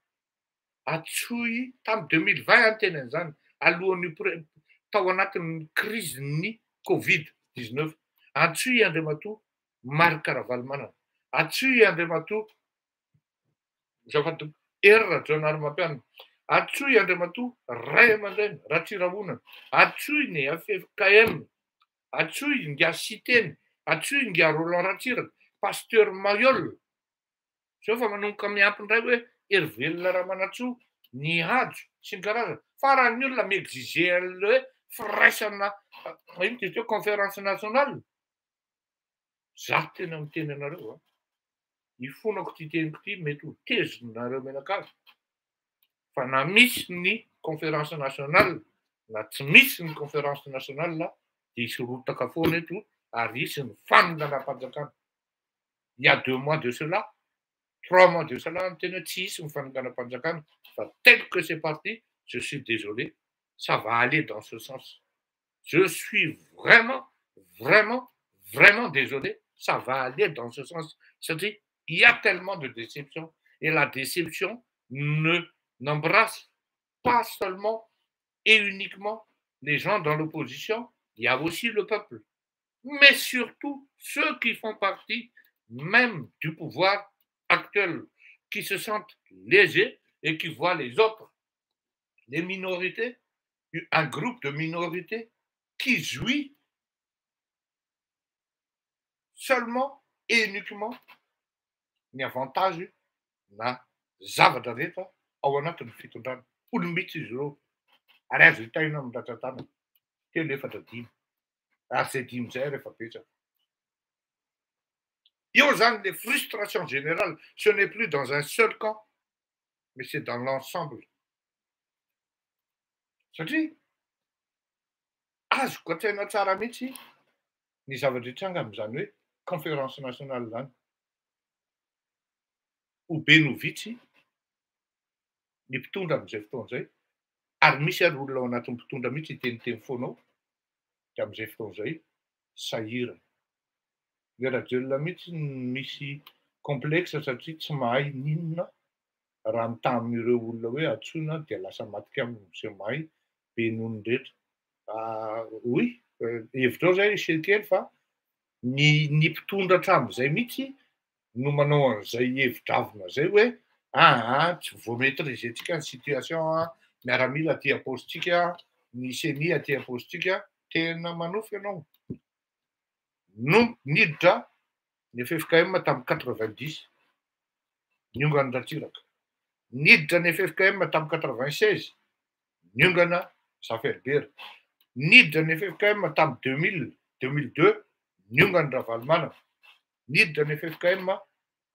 atsoy tamy 2020 anteny an'izany alohan'ny tao anatin'ny krizin'ny Covid-19 atsoy Andriamatoa Marc Ravalomanana atsoy Andriamatoa Zafady Rajaonary Mampianina atsoy Andriamatoa Ray Aman-dreny Ratsirahonana atsoy ny FFKM atsoy Ngia Siteny atsoy Ngia Roland Ratsiraka Pasteur Mayol zao fa manomboka miampindray hoe Hervelona Ramanatsoa ny hajo sy ny karazana fa raha ny olona miexige an'le hoe firaisana ino ty teo conférence nationale za tena miteny anareo ifonako ty teniko ty mety ho tezonareo menakavy fa na misy ny conférence nationale na tsy misy ny conférence nationale dia isorotaka foana eto ary isy ny fanonganam-panjakana. Il y a 2 mois de cela 3 mois de cela tena tsy isy ny fanonganam-panjakana fa tel que c'est parti je suis désolé ça va aller dans ce sens. Je suis vraiment désolé, ça va aller dans ce sens. C'est-à-dire, il y a tellement de déception et la déception n'embrasse pas seulement et uniquement les gens dans l'opposition, il y a aussi le peuple. Mais surtout ceux qui font partie même du pouvoir actuel, qui se sentent lésés et qui voient les autres, les minorités, un groupe de minorités qui jouit seulement et uniquement ny avantage na zavatra rehetra ao anatin'ny fitondrana. Olombitsy izy ireo ary azo hitaina amin'ny rantsan-tany telo 4-5 ary zay 5 zay rehefa betsaka. Io zany les frustrations générales, ce n'est plus dans un seul camp mais c'est dans l'ensemble. Satria azoko atsaina tsara mihitsy ny zavatra hitranga amin'izany hoe conférence nationale zany. Ho be no vitsy ny mpitondra amin'izay fotoan'izay ary misy ary olona ao anatin'ny mpitondra mihitsy hiteniteny foanao dia amin'izay fotoan'izay sahirana. Le Rajoelina mihitsy misy complexe satria tsy mahay ninona raha mitamin'ireo olona hoe atsoina dia lasa matika aminy sy mahay be noho ny rehetra. Oui, hevitrao zay sekely fa ny mpitondra hatramin'izay mihitsy no manao an'izay hevitravina zay hoe tsy voamaîtriser-tsika ny situation miaramila aty am-paositsika ny CENI aty am-paositsika tena manofy ianao. No niditra ny FFKM tamin'ny 90 niongana Ratsiraka, niditra ny FFKM tamin'ny 96 niongana Zaferbera, niditra ny FFKM tamin'ny 2002 niongana Ravalomanana, niditra ny FFKM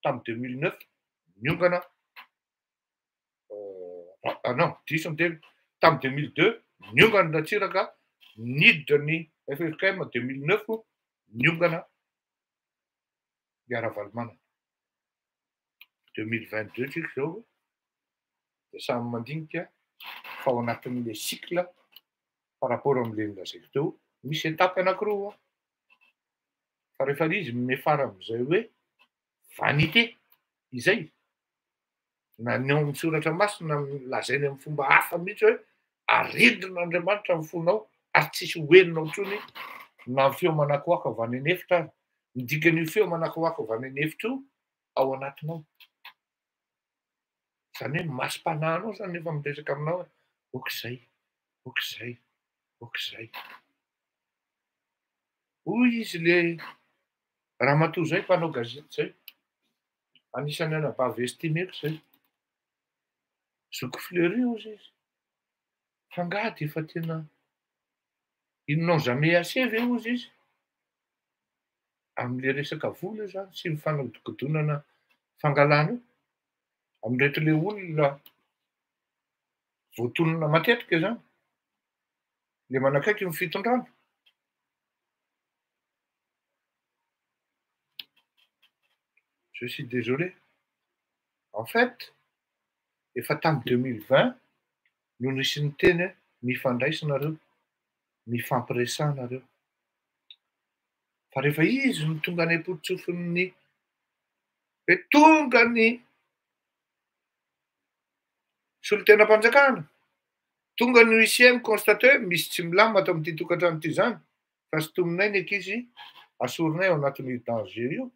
tamin'ny 2009 niongana non diso ny teny tamin'ny 2002 niongana Ratsiraka, niditra ny FFKM 2009 niongana Ravalomanana. 2022 tsika zao dia samy mandinika fa ao anatin'le cycle par rapport amin'le nilazaiko teo misy etapy anankiroa. Fa rehefa izy mifara am'izay hoe vanité izay na ny ao amin'ny soratra masina lazainy amin'ny fomba hafa mihitsy hoe aridin'Andriamanitra ny fonao ary tsisy hoeninao intsony na feo manakoaka avy any an'efitra ary. Ny dikan'io feo manakoaka avy any an'efitra io ao anatinao. Zany hoe masim-panahinao zany efa miresaka aminao hoe okizay, okizay, okizay. Hoy izy le ramatoa zay mpanao gazety zay, anisan'ny anabavy estimeko zay. Zoky Fleury ozy izy. Fangady efa tena ils n'ont jamais assez ve ozy izy. Am'le resaka vola zany sy ny fanodikodonana fangalana io. Am'ireto le olona voatonona matetika zany. Le manakaiky ny fitondrana. Je suis désolé. En fait, efa tamy 2020 no nisy ny teny mifandraisanareo, mifampiresanareo. Fa rehefa izy no tonga any am-pototsofin'ny hoe tonga ny solotenam-panjakana, tonga ny huissier constaté hoe misy tsy milamina ato amin'ity tokantrano ity zany, fa sy tominay ny ankizy asorinay ao anatin'io danger io.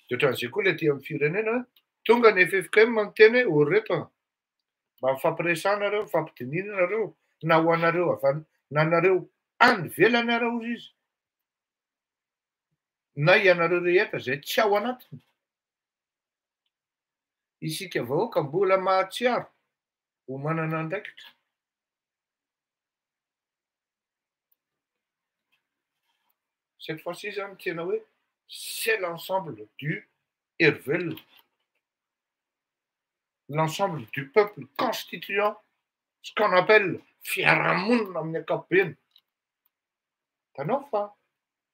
De ohatran'izay koa le aty amin'ny firenena, tonga ny FFKM miteny hoe reto mba mifampiresana, mifampidinina nareo, na ho anareo avy na nareo any ivelany ara ozy izy, na ianareo rehetra zay tsy ao anatiny. Isika vahoaka mbola mahatsiaro ho manana andraikitra. Cette fois-ci zany tena hoe c'est l'ensemble du Hervel, l'ensemble du peuple constituant ce qu'on appelle fiarahamonina amin'ny ankapobeny. Tanao fa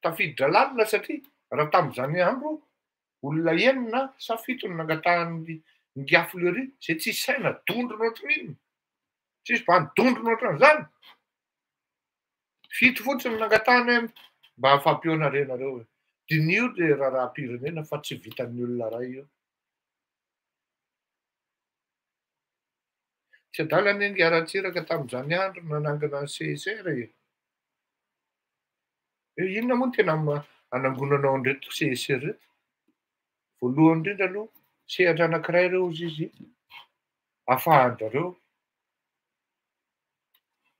tafiditra lalina satria raha tamin'izany andro olona enina sa fito no nangatahan'ny Ngia Fleury zay tsy saina dondrona ohatran'inona. Tsisy mba nidondrona ohatran'izany. Fito fotsiny nangatahany mba hafampionarenareo hoe dinio le raharaham-pirenena fa tsy vitan'ny olona ray io. Tsy adala ny Ngiaratsiraka tamin'izany andro nanangana ny CSR e. Inona moa no tena anangonanao an'ireto CSR reto? Voalohany indrindra aloha sehatra anankiray ireo ozy izy ahafahanjareo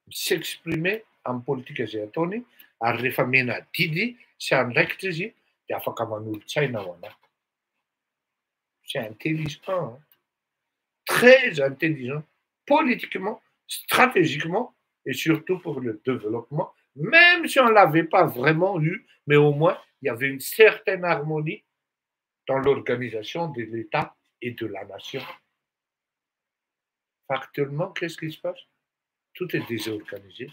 s'exprimer amin'ny politika izay ataony, ary rehefa mena didy sy andraikitra izy dia afaka manolontsaina ao anaty. C'est intelligent, très intelligent, politiquement, stratégiquement, et surtout pour le développement, même si on ne l'avait pas vraiment eu, mais au moins il y avait une certaine harmonie dans l'organisation de l'État et de la nation. Factuellement, qu'est-ce qui se passe? Tout est désorganisé.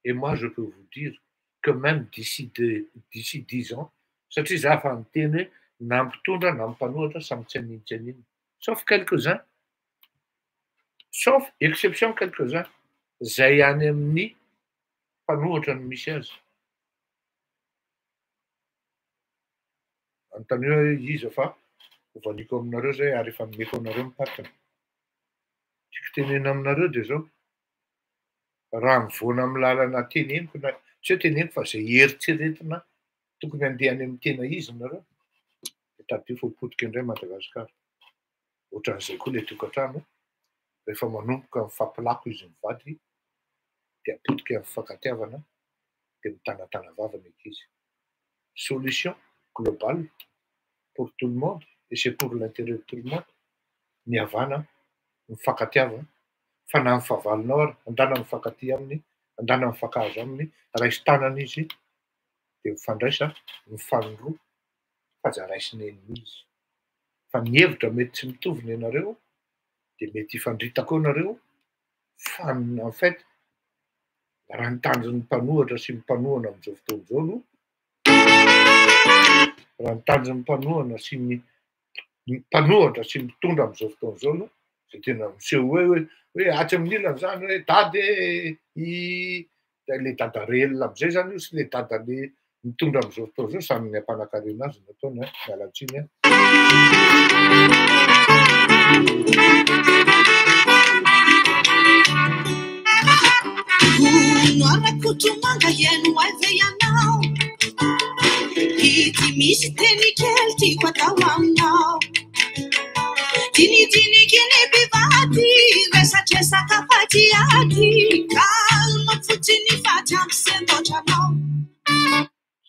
Et moi, je peux vous dire que même d'ici 10 ans, satria za fa miteny hoe na mpitondra na mpanohatra samy tsy aninitsanina. Sauf quelques-uns, sauf exception quelques-uns, zay any amin'ny mpanohatra no misy azy. Anontany hoe iza fa hovaliko aminareo zay ary efa nomeko anareo mipatana. Tiako tenena aminareo dia zao, raha mivoana amin'ny lalana teneniko na tsy hoe teneniko fa zay eritreretina tokony andeha any amin'ny tena izy nareo, dia tadio fopotika indray Madagasikara. Ohatran'izay koa le tokantrano, rehefa manomboka mifampilako izy mivady, dia apotika amin'ny fifankatiavana, dia mitanatana vava ny ankizy. Solution globale pour tout le monde, et c'est pour l'intérêt de tout le monde. Mihavana, mifankatiavana, fa na mifavalinao ary, andana mifankatia aminy, andana mifankahazo aminy, raisy tanana izy, dia mifandraisa, mifanoroa, fa zaraisiny ennemi izy. Fa ny hevitra mety tsy mitovy ny anareo, dia mety hifandrita koa nareo, fa en fait, raha ny tanjon'ny mpanohatra sy mpanohana amin'izao fotoana izao aloha, raha ny tanjon'ny mpanohana sy mpanohatra sy mitondra amin'izao fotoana izao aloha, zay tena miseho hoe atsy amin'ny ilany zany hoe dady le dadarelona am'izay zany io sy le dadany mitondra am'izao fotoana zao samy ny ampanankarena azy nataony mialatsiny Noarakotomanga iano avy ianao ity misy teny kely tiako atao aminao dinidiniky ny mpivady resatresaka fatiady kalma fotsiny faty amy sendotranao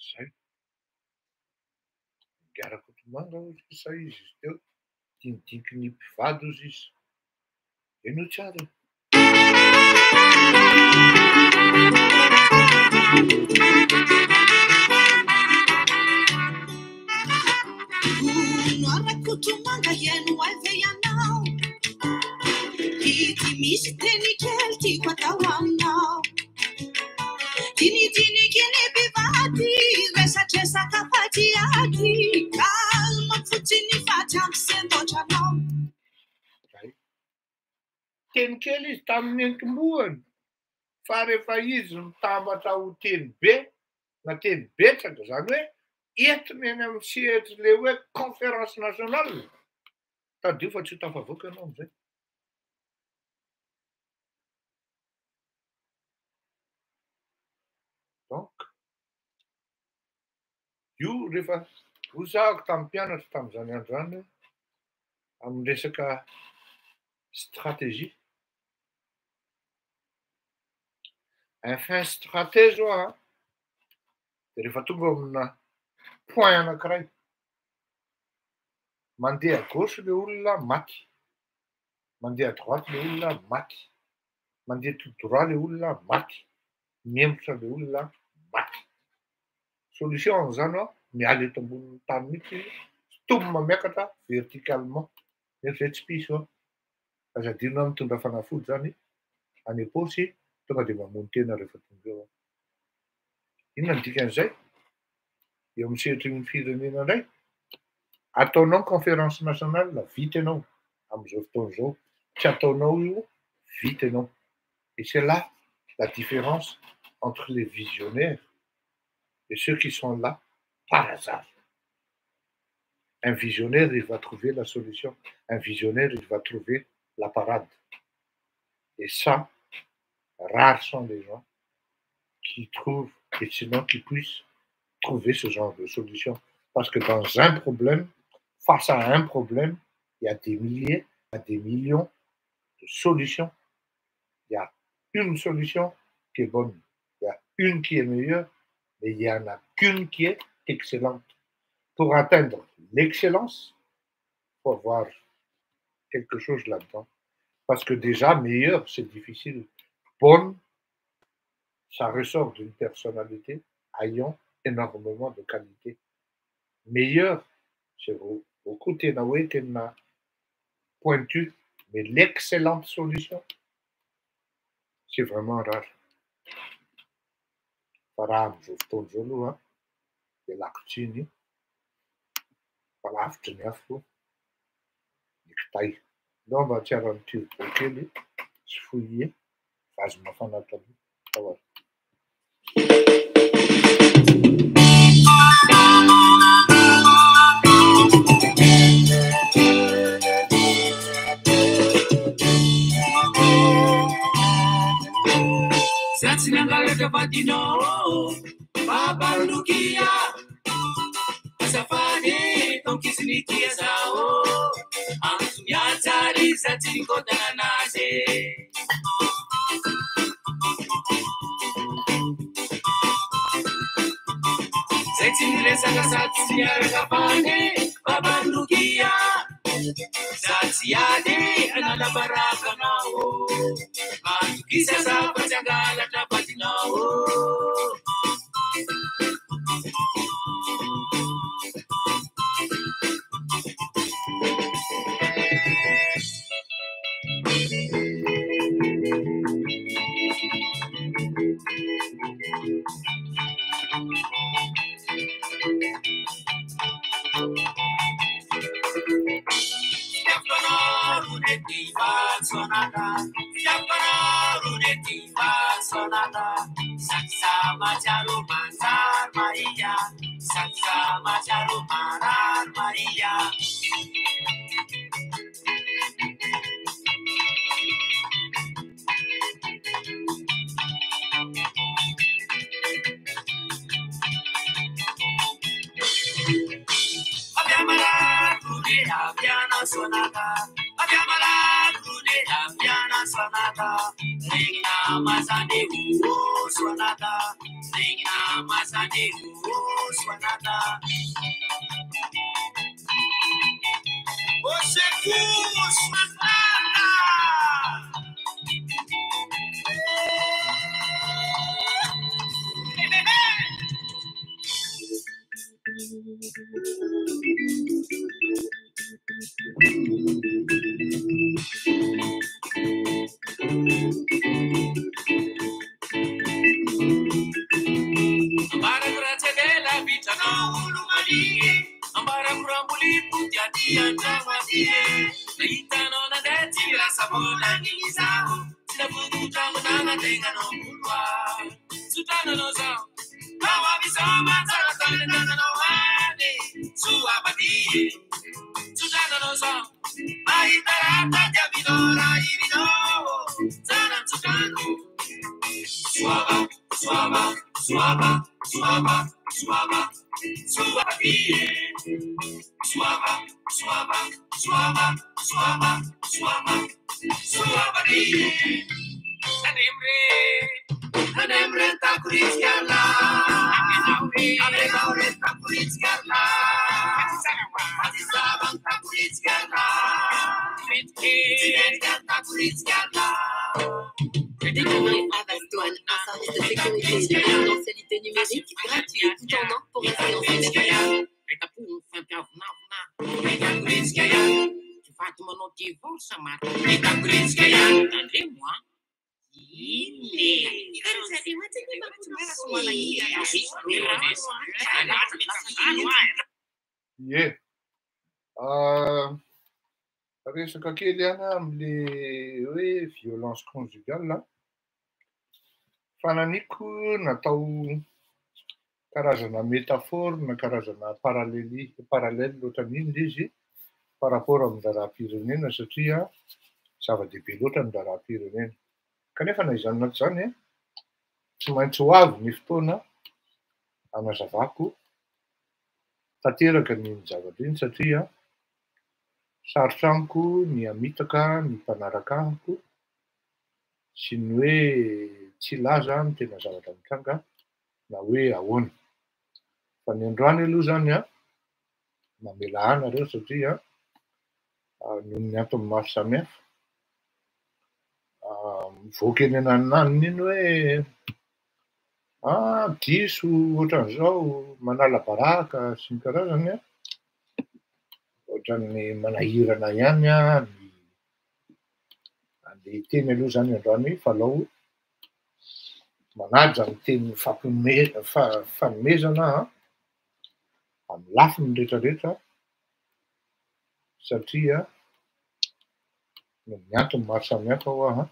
zay miarakotomanga sa izy izy teo dinidiniky ny mpivady ozy izy eno tsara noarakotomanga iano avy ianao ity misy teny kely tiako atao aminao dinidiniky ny mpivady resatresaka fatiady kalma fotsiny faty amy sendotranao teny kely izy tamin'ny enkim-bohany fa rehefa izy mitambatra ho teny be na teny betsaka zany hoe entiny eny amin'ny sehatry le hoe conférence nationale tadio fa tsy ho tafavoaka ianao am'izay donc io rehefa hozahako tamin'ny mpianatra tamin'izany andro zany amin'ny resaka stratégie un fin stratège oa de rehefa tonga amina point anankiray mandeha à gauche le olona maty mandeha à droite le olona maty mandeha tout droit le olona maty miembotra le olona maty solution zany oa miala eto ambonin'ny tany mihitsy tomma miakatra verticalement zay tsy piso azadino mitondra fanafody zany any aposy tonga de mamono tena rehefa tonga eo inona ny dikan'izay eo amin'ny sehatry ny firenena indray ataonao conférence nationale vita ianao am'izao fotoana zao tsy ataonao io vita ianao et c'est là la différence entre les visionnaires et ceux qui sont là par hasard. Un visionnaire, il va trouver la solution. Un visionnaire, il va trouver la parade. Et ça, rares sont les gens qui trouvent, et sinon qui puissent trouver ce genre de solution. Parce que dans un problème, face à un problème, il y a des milliers, il y a des millions de solutions. Il y a une solution qui est bonne, il y a une qui est meilleure, mais il n'y en a qu'une qui est excellente. Pour atteindre l'excellence, il faut avoir quelque chose là-dedans. Parce que déjà, meilleur, c'est difficile. Bonne, ça ressort d'une personnalité ayant énormément de qualité. Meilleur, c'est au côté d'un pointu, mais l'excellente solution, c'est vraiment rare. Par exemple, de l'actini, par l'afterniafo, l'ictaï. Donc, on va tirer un petit peu de se fouiller, phase ma fin d'atelier. Ça va. Babalukia Safari Tonkisniki Sao Yatari Satinko Danase Setin Lesagasatia Gapane Babalukia Satiade Anala Baraka now Kisa Zapatagala Tapatinao Sonata, Macharu Mansar Maria, Sansa Macharu Marar Maria. Abbiamala Kune Abbiana Sonata, Abbiamala Kune Abbiana Sonata, Regina Mazani Sonata, Regina Mazani Sonata. Você Sonata. Ambara grazie della vita no lumanie, ambara kurambuli putia dia jawadie, leita non adetti la sabola ni sao, la buduta manana tenga no mulwa, sutana no so, kawa bisama zara tana no ane, suabadi, sutana no so, ai tarata jabidora irino, zara sutano, suaba, suaba. Suaba, suaba, suaba, suave, suaba, suaba, suaba, suaba, suaba, suave. Anemre takurizkarla, anemre takurizkarla, adisaban takurizkarla, takurizkarla. Découvrez Avaston, un service de sécurité et de confidentialité numérique gratuit et tout en ordre pour rester en sécurité. Ie. Resaka kely ihany am'le hoe violence conjugale. Fananiko natao karazana métaphore na karazana parallèle loatran'indry izy par rapport amin'ny raharaham-pirenena satria zava-dehibe loatra ny raharaham-pirenena. Kanefa na izany na tsy izany tsy maintsy ho avy ny fotoana hanazavako tanteraka ny zavatra iny satria sarotra amiko ny hamitaka ny mpanaraka amiko sy ny hoe tsy laza ny tena zavatra mitranga na hoe ahoana. Fa ny androany aloha zany mamela anareo satria noho ny antony maro samihafa mivoaka eny ananiny iny hoe diso ohatran'izao manala baraka sy ny karazany ohatran'ny manahirana ihany ny teny aloha zany androany fa alao manaja ny teny fanomezana amin'ny lafiny rehetrarehetra satria ny antony maro samihafa ho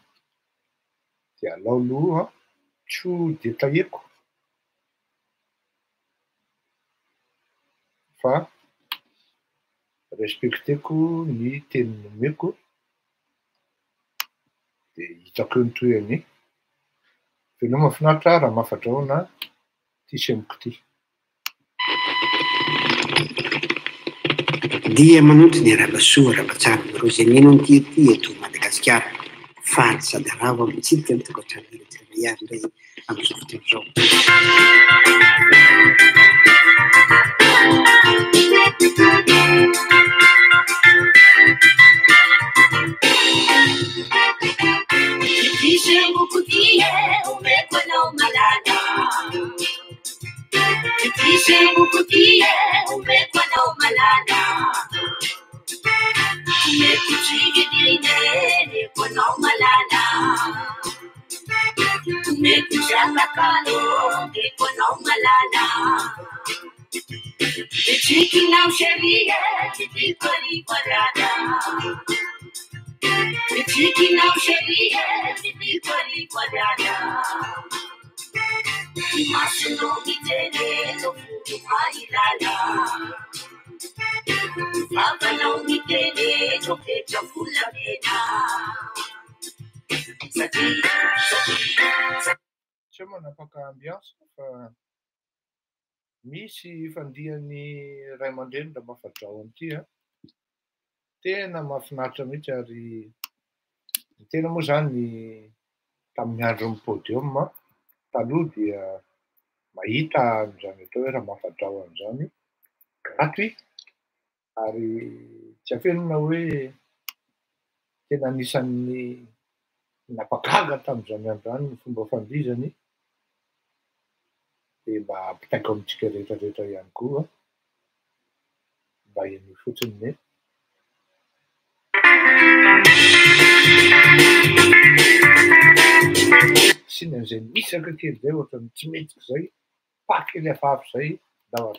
dia alao aloha tsy ho detaheko fa respecteko ny teny nomeko dia hitako eo ny toerany. Veloma mahafinaritra raha mahafadraona ty semoko ty. Dia manotro ny arabasoa rabatsara amin'ireo zay mino ny ty eto Madagasikara. Faly sady aravo mitsidika ny tokantrano ihany indray amin'izao fotoana izao. Semoko ty omeko anao malala. Semoko ty omeko anao malala. Omeko tsigedirindreko anao malala. Omeko zakakalo omeko anao malala. Tsikinao sheria titipari parada. Tsikinao sheria titipari parada. Masino miterezo kupailala Baba no miterezo pecha fula pena Tsy manapaka ambiance fa misy fandiany ray aman-dreny raha mafadrao an'ity a. Tena mahafinaritra mihitsy ary tena moa zany tamin'ny andron'ny podium taloha dia mahita an'izany atao hoe raha mafadrao an'izany gratuit ary tsy afenona hoe tena anisan'ny napagaga tamin'izany androany ny fomba fandizany dia mba ampitaiko amintsika rehetrarehetra ihany koa mba eny fotsiny ne siny an'izay misaka kely zay ohatra ny tsy metsika zay pakely afafy zay dawa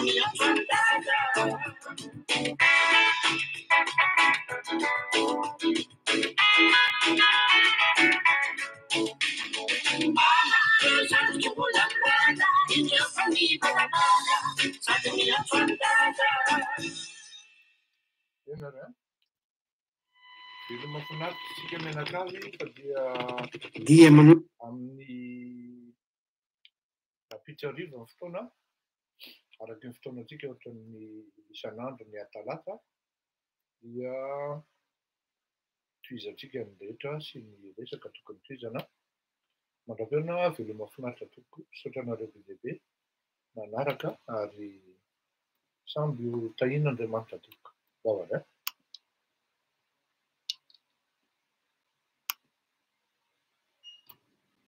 Dia mahafinaritra tsika mianakavy fa dia amin'ny rapitra arivo ny fotoana araky ny fotoanantsika ohatran'ny isan'andro ny atalata dia toizantsika ny rehetra sy ny resaka tokony toizana mandrapiana veloma mahafinaritra toko saotranareo be lehibe manaraka ary samby ho tahian'Andriamanitra tokoka. Vavaka.